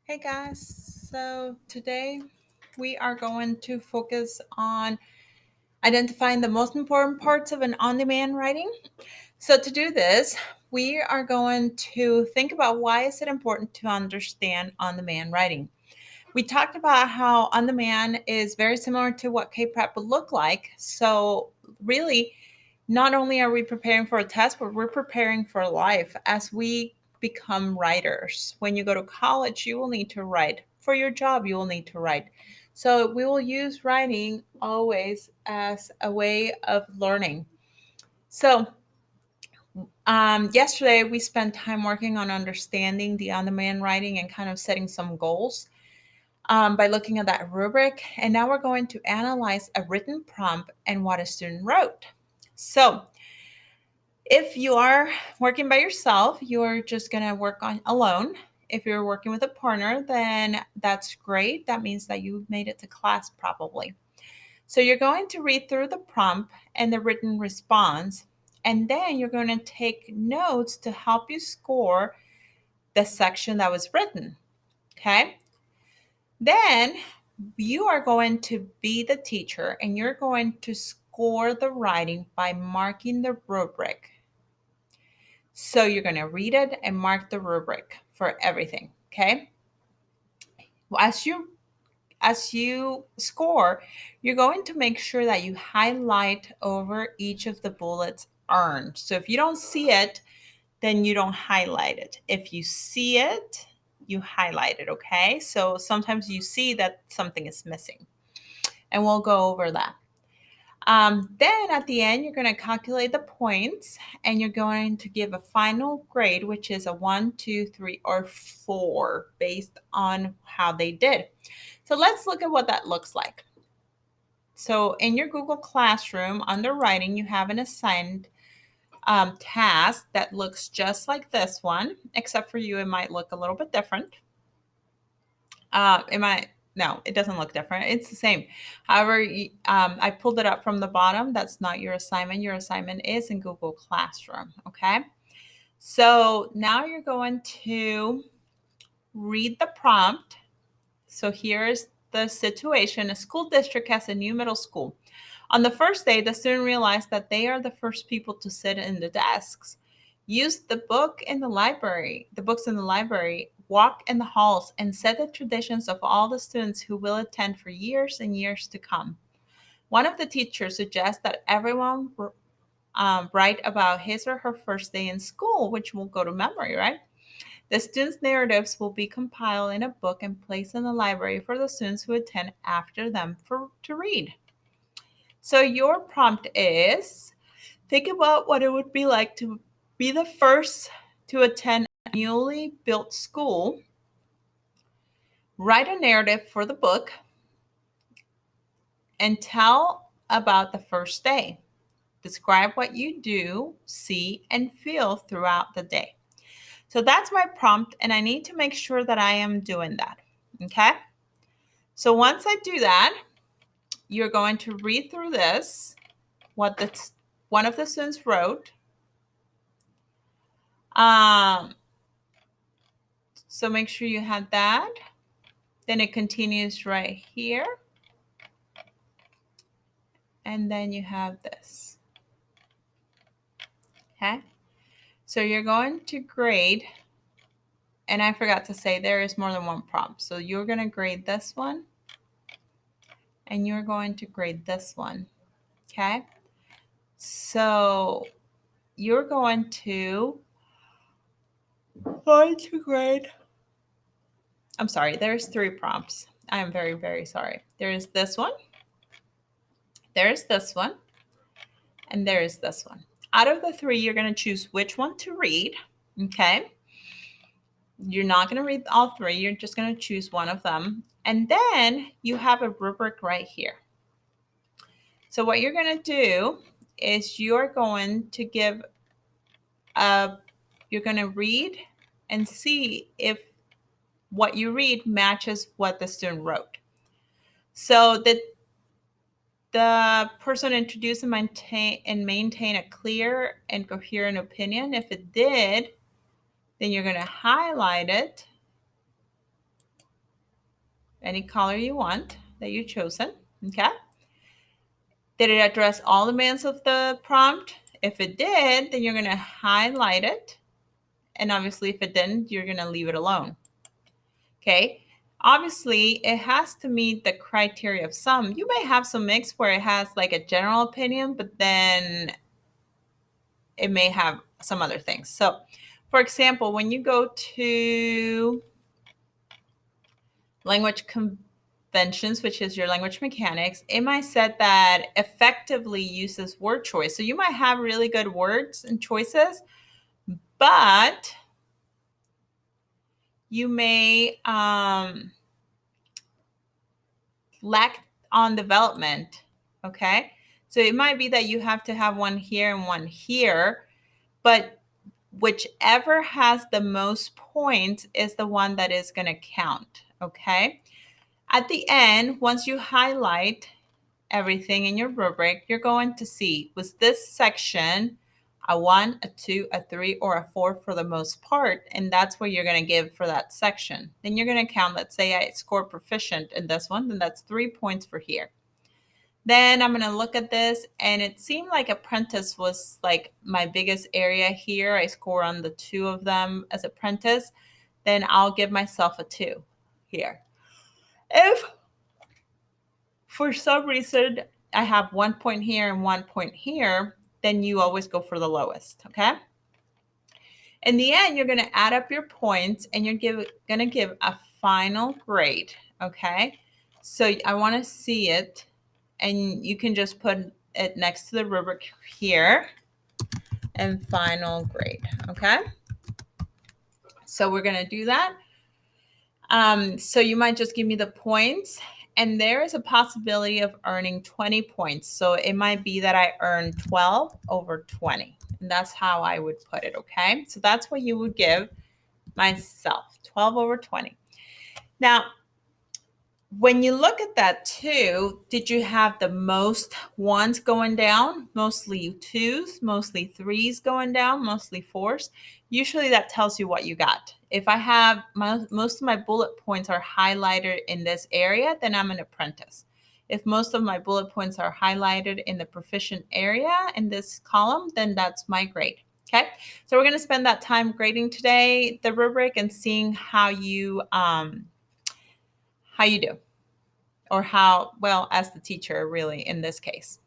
Hey guys, so today we are going to focus on identifying the most important parts of an on demand writing. So, to do this, we are going to think about why is it important to understand on demand writing. We talked about how on demand is very similar to what K-Prep would look like. So, really, not only are we preparing for a test, but we're preparing for life as we become writers. When you go to college, you will need to write. For your job, you will need to write. So we will use writing always as a way of learning. So yesterday we spent time working on understanding the on-demand writing and kind of setting some goals by looking at that rubric. And now we're going to analyze a written prompt and what a student wrote. So if you are working by yourself, you're just going to work on alone. If you're working with a partner, then that's great. That means that you made it to class probably. So you're going to read through the prompt and the written response, and then you're going to take notes to help you score the section that was written. Okay. Then you are going to be the teacher and you're going to score the writing by marking the rubric. So you're going to read it and mark the rubric for everything, okay? As you score, you're going to make sure that you highlight over each of the bullets earned. So if you don't see it, then you don't highlight it. If you see it, you highlight it, okay? So sometimes you see that something is missing. And we'll go over that. Then at the end, you're going to calculate the points and you're going to give a final grade, which is a 1, 2, 3, or 4 based on how they did. So let's look at what that looks like. So in your Google Classroom, under writing, you have an assigned task that looks just like this one, except for you, it might look a little bit different. It might No, it doesn't look different. It's the same. However, I pulled it up from the bottom. That's not your assignment. Your assignment is in Google Classroom. Okay. So now you're going to read the prompt. So here's the situation. A school district has a new middle school. On the first day, the student realized that they are the first people to sit in the desks. Use the books in the library, walk in the halls, and set the traditions of all the students who will attend for years and years to come. One of the teachers suggests that everyone write about his or her first day in school, which will go to memory, right? The students' narratives will be compiled in a book and placed in the library for the students who attend after them to read. So your prompt is think about what it would be like to be the first to attend a newly built school. Write a narrative for the book and tell about the first day. Describe what you do, see, and feel throughout the day. So that's my prompt, and I need to make sure that I am doing that. Okay? So once I do that, you're going to read through this, what one of the students wrote. Um, so make sure you have that. Then it continues right here. And then you have this. Okay. So you're going to grade, and I forgot to say there is more than one prompt. So you're going to grade this one, and you're going to grade this one. Okay. So you're going to grade. I'm sorry, there's 3 prompts. I am very, very sorry. There's this one, there's this one, and there's this one. Out of the 3, you're going to choose which one to read. Okay. You're not going to read all 3. You're just going to choose one of them. And then you have a rubric right here. So what you're going to do is you're going to you're going to read and see if what you read matches what the student wrote. So the person introduce and maintain a clear and coherent opinion. If it did, then you're going to highlight it any color you want that you've chosen, okay? Did it address all the demands of the prompt? If it did, then you're gonna highlight it. And obviously if it didn't, you're gonna leave it alone, okay? Obviously, it has to meet the criteria of some. You may have some mix where it has like a general opinion, but then it may have some other things. So, for example, when you go to language conventions, which is your language mechanics, it might set that effectively uses word choice. So you might have really good words and choices, but you may lack on development, okay? So it might be that you have to have one here and one here, but whichever has the most points is the one that is going to count, okay? At the end, once you highlight everything in your rubric, you're going to see, was this section a 1, a 2, a 3, or a 4 for the most part? And that's what you're going to give for that section. Then you're going to count, let's say I scored proficient in this one, then that's 3 points for here. Then I'm going to look at this, and it seemed like apprentice was like my biggest area here. I score on the 2 of them as apprentice. Then I'll give myself a 2 here. If for some reason I have 1 point here and 1 point here, then you always go for the lowest, okay? In the end, you're going to add up your points and you're going to give a final grade, okay? So I want to see it, and you can just put it next to the rubric here and final grade, okay? So we're going to do that. So you might just give me the points, and there is a possibility of earning 20 points. So it might be that I earn 12 over 20. And that's how I would put it, okay? So that's what you would give myself, 12 over 20. Now, when you look at that too, did you have the most ones going down? Mostly 2s, mostly 3s going down, mostly 4s? Usually that tells you what you got. If I have most of my bullet points are highlighted in this area, then I'm an apprentice. If most of my bullet points are highlighted in the proficient area in this column, then that's my grade. Okay, so we're going to spend that time grading today the rubric and seeing how you do, or how well as the teacher really in this case.